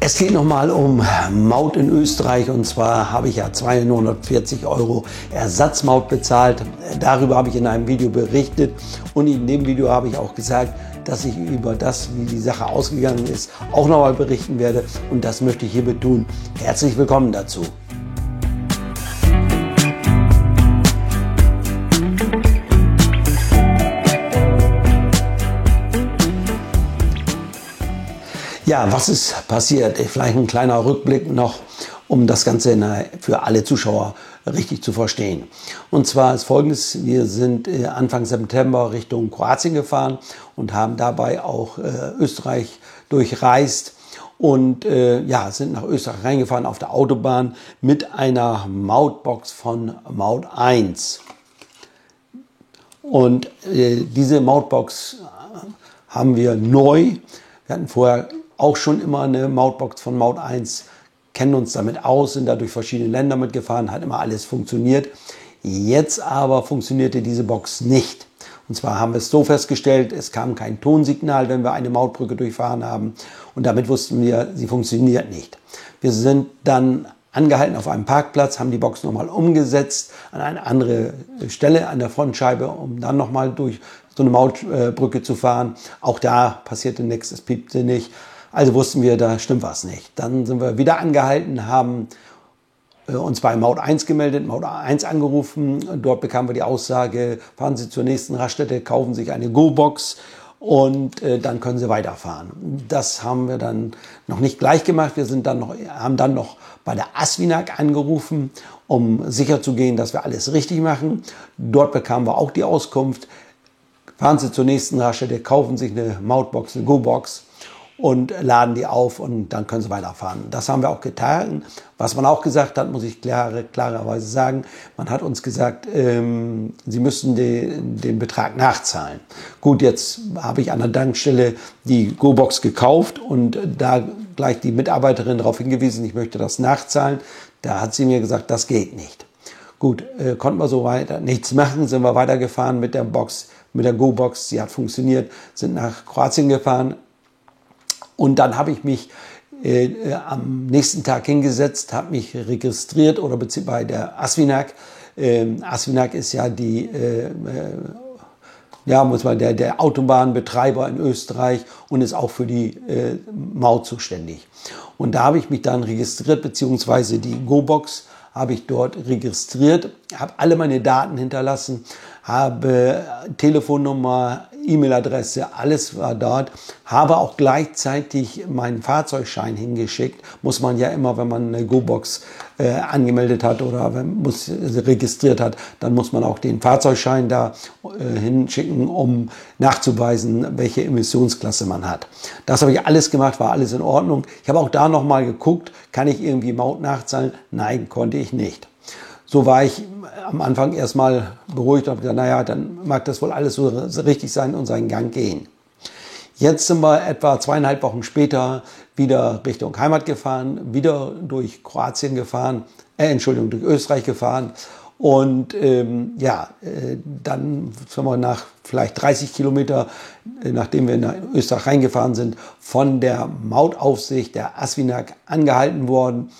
Es geht nochmal um Maut in Österreich, und zwar habe ich ja 240 € Ersatzmaut bezahlt. Darüber habe ich in einem Video berichtet, und in dem Video habe ich auch gesagt, dass ich über das, wie die Sache ausgegangen ist, auch nochmal berichten werde, und das möchte ich hiermit tun. Herzlich willkommen dazu. Ja, was ist passiert? Vielleicht ein kleiner Rückblick noch, um das Ganze für alle Zuschauer richtig zu verstehen. Und zwar ist Folgendes: Wir sind Anfang September Richtung Kroatien gefahren und haben dabei auch Österreich durchreist und sind nach Österreich reingefahren auf der Autobahn mit einer Mautbox von Maut 1. Und diese Mautbox haben wir neu. Wir hatten vorher auch schon immer eine Mautbox von Maut 1, kennen uns damit aus, sind da durch verschiedene Länder mitgefahren, hat immer alles funktioniert. Jetzt aber funktionierte diese Box nicht. Und zwar haben wir es so festgestellt, es kam kein Tonsignal, wenn wir eine Mautbrücke durchfahren haben, und damit wussten wir, sie funktioniert nicht. Wir sind dann angehalten auf einem Parkplatz, haben die Box nochmal umgesetzt an eine andere Stelle an der Frontscheibe, um dann nochmal durch so eine Mautbrücke zu fahren. Auch da passierte nichts, es piepte nicht. Also wussten wir, da stimmt was nicht. Dann sind wir wieder angehalten, haben uns bei Maut 1 gemeldet, Maut 1 angerufen. Dort bekamen wir die Aussage: fahren Sie zur nächsten Raststätte, kaufen sich eine Go-Box und dann können Sie weiterfahren. Das haben wir dann noch nicht gleich gemacht. Wir haben dann noch bei der ASFINAG angerufen, um sicherzugehen, dass wir alles richtig machen. Dort bekamen wir auch die Auskunft: fahren Sie zur nächsten Raststätte, kaufen sich eine Mautbox, eine Go-Box und laden die auf, und dann können Sie weiterfahren. Das haben wir auch getan. Was man auch gesagt hat, muss ich klarerweise sagen: Man hat uns gesagt, Sie müssen den Betrag nachzahlen. Gut, jetzt habe ich an der Tankstelle die Go-Box gekauft und da gleich die Mitarbeiterin darauf hingewiesen, ich möchte das nachzahlen. Da hat sie mir gesagt, das geht nicht. Gut, konnten wir so weiter nichts machen, sind wir weitergefahren mit der Box, mit der Go-Box. Sie hat funktioniert, sind nach Kroatien gefahren. Und dann habe ich mich am nächsten Tag hingesetzt, habe mich registriert oder bei der ASFINAG. ASFINAG ist ja der Autobahnbetreiber in Österreich und ist auch für die Maut zuständig. Und da habe ich mich dann registriert, beziehungsweise die Go-Box habe ich dort registriert, habe alle meine Daten hinterlassen, habe Telefonnummer, E-Mail-Adresse, alles war dort, habe auch gleichzeitig meinen Fahrzeugschein hingeschickt. Muss man ja immer, wenn man eine Go-Box angemeldet hat oder registriert hat, dann muss man auch den Fahrzeugschein da hinschicken, um nachzuweisen, welche Emissionsklasse man hat. Das habe ich alles gemacht, war alles in Ordnung. Ich habe auch da nochmal geguckt, kann ich irgendwie Maut nachzahlen? Nein, konnte ich nicht. So war ich am Anfang erstmal beruhigt und habe gesagt, naja, dann mag das wohl alles so richtig sein und seinen Gang gehen. Jetzt sind wir etwa 2,5 Wochen später wieder Richtung Heimat gefahren, wieder durch Kroatien gefahren, durch Österreich gefahren. Und dann sind wir nach vielleicht 30 Kilometer, nachdem wir nach Österreich reingefahren sind, von der Mautaufsicht der ASFINAG angehalten worden.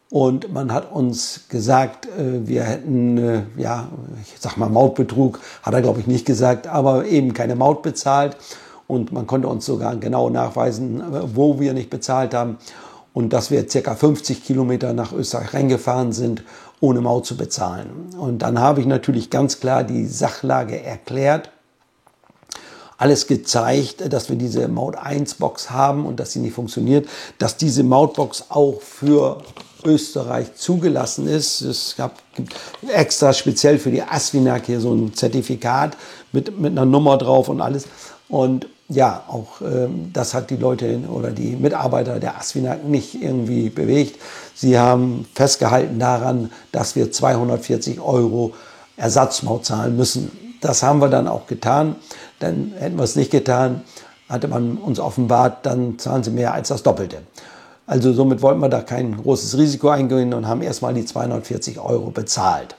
Und man hat uns gesagt, wir hätten, ich sag mal Mautbetrug, hat er glaube ich nicht gesagt, aber eben keine Maut bezahlt. Und man konnte uns sogar genau nachweisen, wo wir nicht bezahlt haben. Und dass wir ca. 50 Kilometer nach Österreich reingefahren sind, ohne Maut zu bezahlen. Und dann habe ich natürlich ganz klar die Sachlage erklärt, alles gezeigt, dass wir diese Maut 1 Box haben und dass sie nicht funktioniert, dass diese Mautbox auch für Österreich zugelassen ist. Es gibt extra speziell für die ASFINAG hier so ein Zertifikat mit einer Nummer drauf und alles. Und ja, auch das hat die Leute oder die Mitarbeiter der ASFINAG nicht irgendwie bewegt. Sie haben festgehalten daran, dass wir 240 € Ersatzmaut zahlen müssen. Das haben wir dann auch getan. Dann hätten wir es nicht getan, hatte man uns offenbart, dann zahlen sie mehr als das Doppelte. Also somit wollten wir da kein großes Risiko eingehen und haben erstmal die 240 € bezahlt.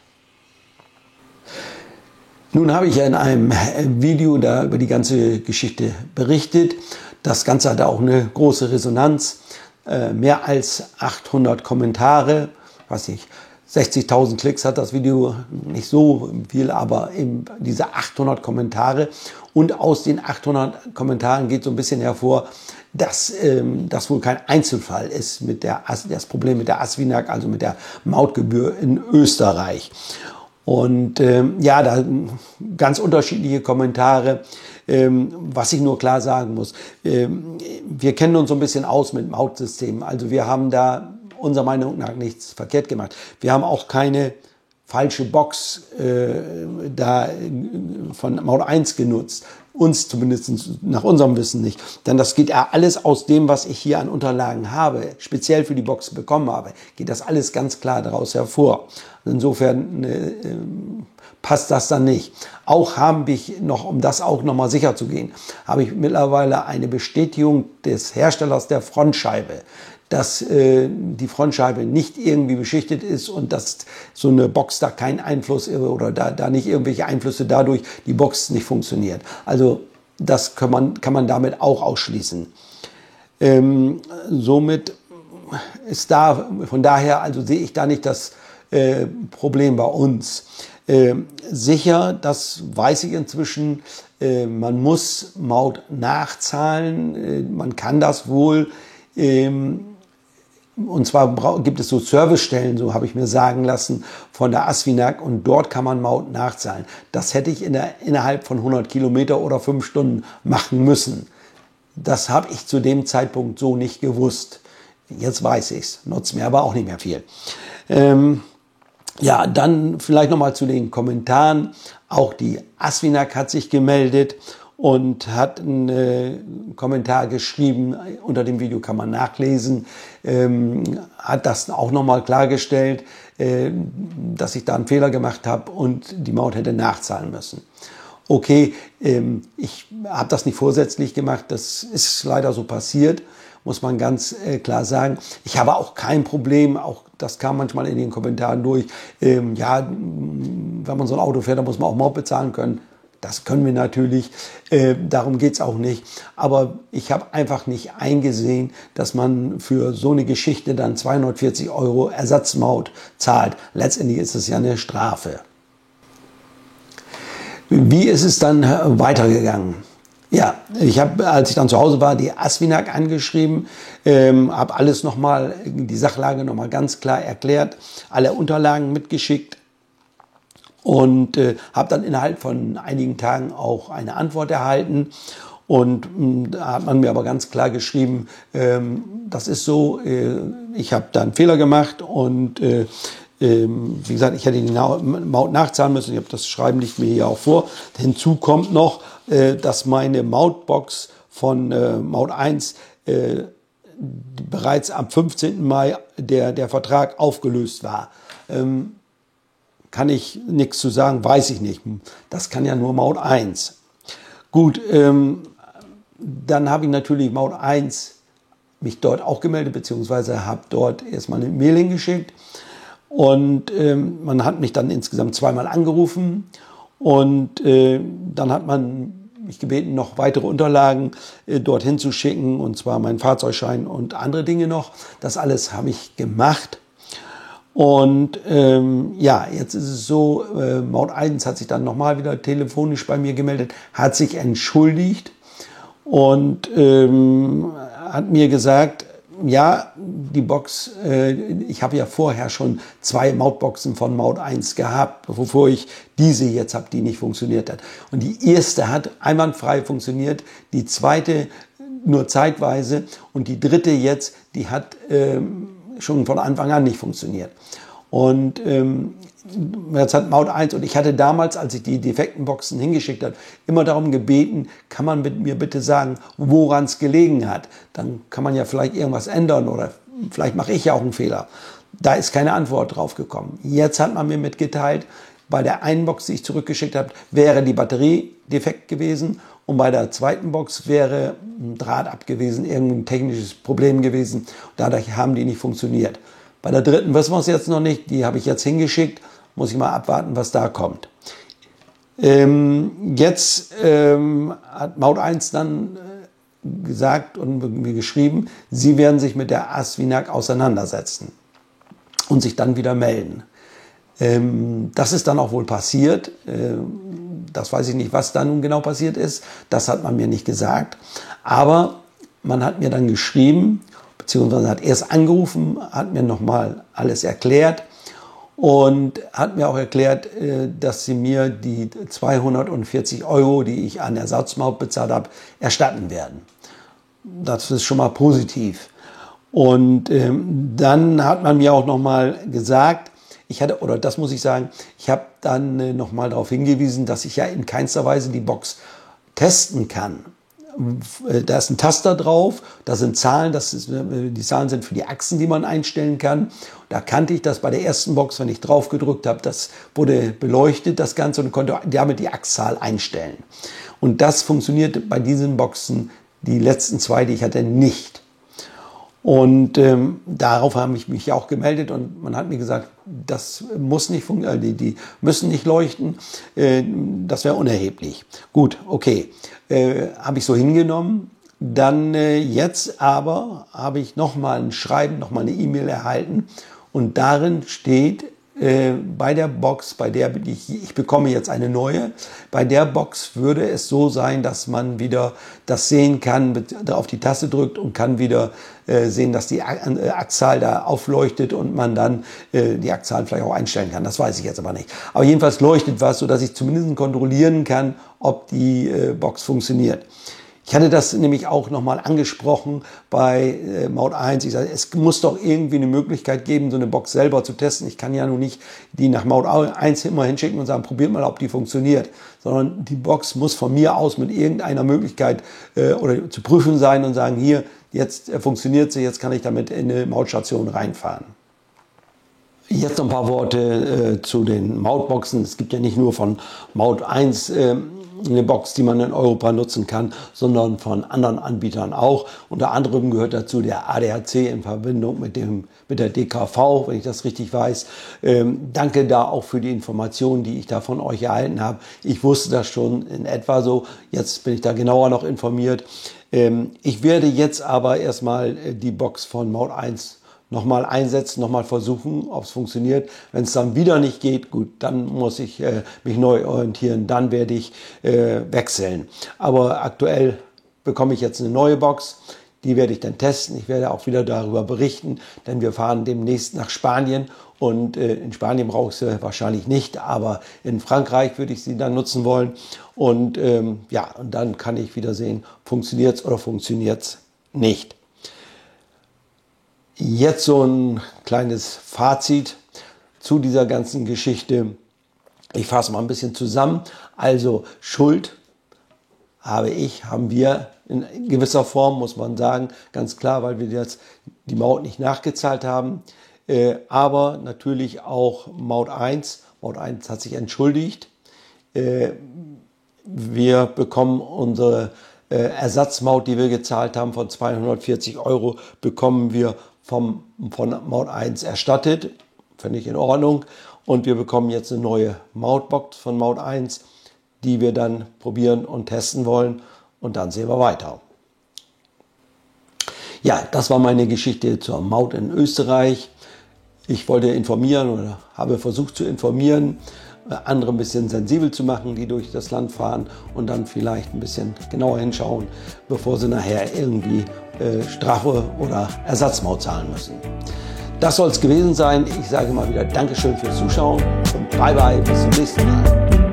Nun habe ich ja in einem Video da über die ganze Geschichte berichtet. Das Ganze hatte auch eine große Resonanz. mehr als 800 Kommentare, weiß nicht, 60.000 Klicks hat das Video, nicht so viel, aber eben diese 800 Kommentare. Und aus den 800 Kommentaren geht so ein bisschen hervor, dass das wohl kein Einzelfall ist mit das Problem mit der Asfinag, also mit der Mautgebühr in Österreich. Und ja, da ganz unterschiedliche Kommentare. Was ich nur klar sagen muss, wir kennen uns so ein bisschen aus mit Mautsystemen. Also wir haben da unserer Meinung nach nichts verkehrt gemacht. Wir haben auch keine falsche Box da von Maut 1 genutzt. Uns zumindest nach unserem Wissen nicht. Denn das geht ja alles aus dem, was ich hier an Unterlagen habe, speziell für die Box bekommen habe, geht das alles ganz klar daraus hervor. Insofern passt das dann nicht. Auch habe ich noch, um das auch nochmal sicher zu gehen, habe ich mittlerweile eine Bestätigung des Herstellers der Frontscheibe, dass die Frontscheibe nicht irgendwie beschichtet ist und dass so eine Box da keinen Einfluss oder da nicht irgendwelche Einflüsse dadurch die Box nicht funktioniert. Also das kann man damit auch ausschließen. Somit ist da, von daher also sehe ich da nicht das Problem bei uns. Sicher, das weiß ich inzwischen, man muss Maut nachzahlen, man kann das wohl. Und zwar gibt es so Servicestellen, so habe ich mir sagen lassen, von der Asfinag, und dort kann man Maut nachzahlen. Das hätte ich innerhalb von 100 Kilometer oder 5 Stunden machen müssen. Das habe ich zu dem Zeitpunkt so nicht gewusst. Jetzt weiß ich es, nutzt mir aber auch nicht mehr viel. Ja, dann vielleicht nochmal zu den Kommentaren. Auch die Asfinag hat sich gemeldet und hat einen Kommentar geschrieben, unter dem Video kann man nachlesen, hat das auch nochmal klargestellt, dass ich da einen Fehler gemacht habe und die Maut hätte nachzahlen müssen. Okay, ich habe das nicht vorsätzlich gemacht, das ist leider so passiert, muss man ganz klar sagen. Ich habe auch kein Problem, auch das kam manchmal in den Kommentaren durch, ja, wenn man so ein Auto fährt, dann muss man auch Maut bezahlen können. Das können wir natürlich, darum geht's auch nicht. Aber ich habe einfach nicht eingesehen, dass man für so eine Geschichte dann 240 € Ersatzmaut zahlt. Letztendlich ist es ja eine Strafe. Wie ist es dann weitergegangen? Ja, ich habe, als ich dann zu Hause war, die Asfinag angeschrieben, habe alles nochmal, die Sachlage nochmal ganz klar erklärt, alle Unterlagen mitgeschickt. Und habe dann innerhalb von einigen Tagen auch eine Antwort erhalten. Und da hat man mir aber ganz klar geschrieben, das ist so, ich habe da einen Fehler gemacht und wie gesagt, ich hätte die Maut nachzahlen müssen. Das Schreiben liegt mir hier auch vor. Hinzu kommt noch, dass meine Mautbox von Maut 1 bereits am 15. Mai der Vertrag aufgelöst war. Kann ich nichts zu sagen, weiß ich nicht. Das kann ja nur Maut 1. Gut, dann habe ich natürlich Maut 1 mich dort auch gemeldet, beziehungsweise habe dort erstmal eine Mail hingeschickt. Und man hat mich dann insgesamt zweimal angerufen. Und dann hat man mich gebeten, noch weitere Unterlagen dorthin zu schicken, und zwar meinen Fahrzeugschein und andere Dinge noch. Das alles habe ich gemacht. Und ja, jetzt ist es so, Maut 1 hat sich dann nochmal wieder telefonisch bei mir gemeldet, hat sich entschuldigt und hat mir gesagt, ja, die Box, ich habe ja vorher schon 2 Mautboxen von Maut 1 gehabt, bevor ich diese jetzt habe, die nicht funktioniert hat. Und die erste hat einwandfrei funktioniert, die zweite nur zeitweise und die dritte jetzt, die hat schon von Anfang an nicht funktioniert. Und jetzt hat Maut 1, und ich hatte damals, als ich die defekten Boxen hingeschickt habe, immer darum gebeten, kann man mit mir bitte sagen, woran es gelegen hat. Dann kann man ja vielleicht irgendwas ändern oder vielleicht mache ich ja auch einen Fehler. Da ist keine Antwort drauf gekommen. Jetzt hat man mir mitgeteilt, bei der einen Box, die ich zurückgeschickt habe, wäre die Batterie defekt gewesen. Und bei der zweiten Box wäre ein Draht ab gewesen, irgendein technisches Problem gewesen. Dadurch haben die nicht funktioniert. Bei der dritten wissen wir es jetzt noch nicht. Die habe ich jetzt hingeschickt. Muss ich mal abwarten, was da kommt. Jetzt hat Maut 1 dann gesagt und mir geschrieben, Sie werden sich mit der ASFINAG auseinandersetzen und sich dann wieder melden. Das ist dann auch wohl passiert. Das weiß ich nicht, was da nun genau passiert ist. Das hat man mir nicht gesagt. Aber man hat mir dann geschrieben, beziehungsweise hat erst angerufen, hat mir nochmal alles erklärt und hat mir auch erklärt, dass sie mir die 240 €, die ich an Ersatzmaut bezahlt habe, erstatten werden. Das ist schon mal positiv. Und dann hat man mir auch nochmal gesagt, ich habe dann nochmal darauf hingewiesen, dass ich ja in keinster Weise die Box testen kann. Da ist ein Taster drauf, da sind Zahlen, die Zahlen sind für die Achsen, die man einstellen kann. Da kannte ich das bei der ersten Box, wenn ich drauf gedrückt habe, das wurde beleuchtet, das Ganze, und konnte damit die Achszahl einstellen. Und das funktioniert bei diesen Boxen, die letzten zwei, die ich hatte, nicht. Und darauf habe ich mich auch gemeldet und man hat mir gesagt, das muss nicht funktionieren, die müssen nicht leuchten, das wäre unerheblich. Gut, okay, habe ich so hingenommen. Dann jetzt aber habe ich nochmal ein Schreiben, nochmal eine E-Mail erhalten und darin steht, bei der Box, bei der ich bekomme jetzt eine neue, bei der Box würde es so sein, dass man wieder das sehen kann, auf die Taste drückt und kann wieder sehen, dass die Achszahl da aufleuchtet und man dann die Achszahl vielleicht auch einstellen kann. Das weiß ich jetzt aber nicht. Aber jedenfalls leuchtet was, sodass ich zumindest kontrollieren kann, ob die Box funktioniert. Ich hatte das nämlich auch nochmal angesprochen bei Maut 1. Ich sage, es muss doch irgendwie eine Möglichkeit geben, so eine Box selber zu testen. Ich kann ja nun nicht die nach Maut 1 immer hinschicken und sagen, probiert mal, ob die funktioniert. Sondern die Box muss von mir aus mit irgendeiner Möglichkeit oder zu prüfen sein und sagen, hier, jetzt funktioniert sie, jetzt kann ich damit in eine Mautstation reinfahren. Jetzt noch ein paar Worte zu den Mautboxen. Es gibt ja nicht nur von Maut 1 eine Box, die man in Europa nutzen kann, sondern von anderen Anbietern auch. Unter anderem gehört dazu der ADAC in Verbindung mit der DKV, wenn ich das richtig weiß. Danke da auch für die Informationen, die ich da von euch erhalten habe. Ich wusste das schon in etwa so. Jetzt bin ich da genauer noch informiert. Ich werde jetzt aber erstmal die Box von Maut 1 nochmal einsetzen, nochmal versuchen, ob es funktioniert. Wenn es dann wieder nicht geht, gut, dann muss ich mich neu orientieren, dann werde ich wechseln. Aber aktuell bekomme ich jetzt eine neue Box, die werde ich dann testen. Ich werde auch wieder darüber berichten, denn wir fahren demnächst nach Spanien und in Spanien brauche ich sie wahrscheinlich nicht, aber in Frankreich würde ich sie dann nutzen wollen und ja, und dann kann ich wieder sehen, funktioniert es oder funktioniert es nicht. Jetzt so ein kleines Fazit zu dieser ganzen Geschichte. Ich fasse mal ein bisschen zusammen. Also Schuld haben wir in gewisser Form, muss man sagen, ganz klar, weil wir jetzt die Maut nicht nachgezahlt haben. Aber natürlich auch Maut 1. Maut 1 hat sich entschuldigt. Wir bekommen unsere Ersatzmaut, die wir gezahlt haben, von 240 €, bekommen wir von Maut 1 erstattet. Finde ich in Ordnung. Und wir bekommen jetzt eine neue Mautbox von Maut 1, die wir dann probieren und testen wollen. Und dann sehen wir weiter. Ja, das war meine Geschichte zur Maut in Österreich. Ich wollte informieren oder habe versucht zu informieren, andere ein bisschen sensibel zu machen, die durch das Land fahren und dann vielleicht ein bisschen genauer hinschauen, bevor sie nachher irgendwie Strafe oder Ersatzmaut zahlen müssen. Das soll es gewesen sein. Ich sage mal wieder Dankeschön fürs Zuschauen und bye bye, bis zum nächsten Mal.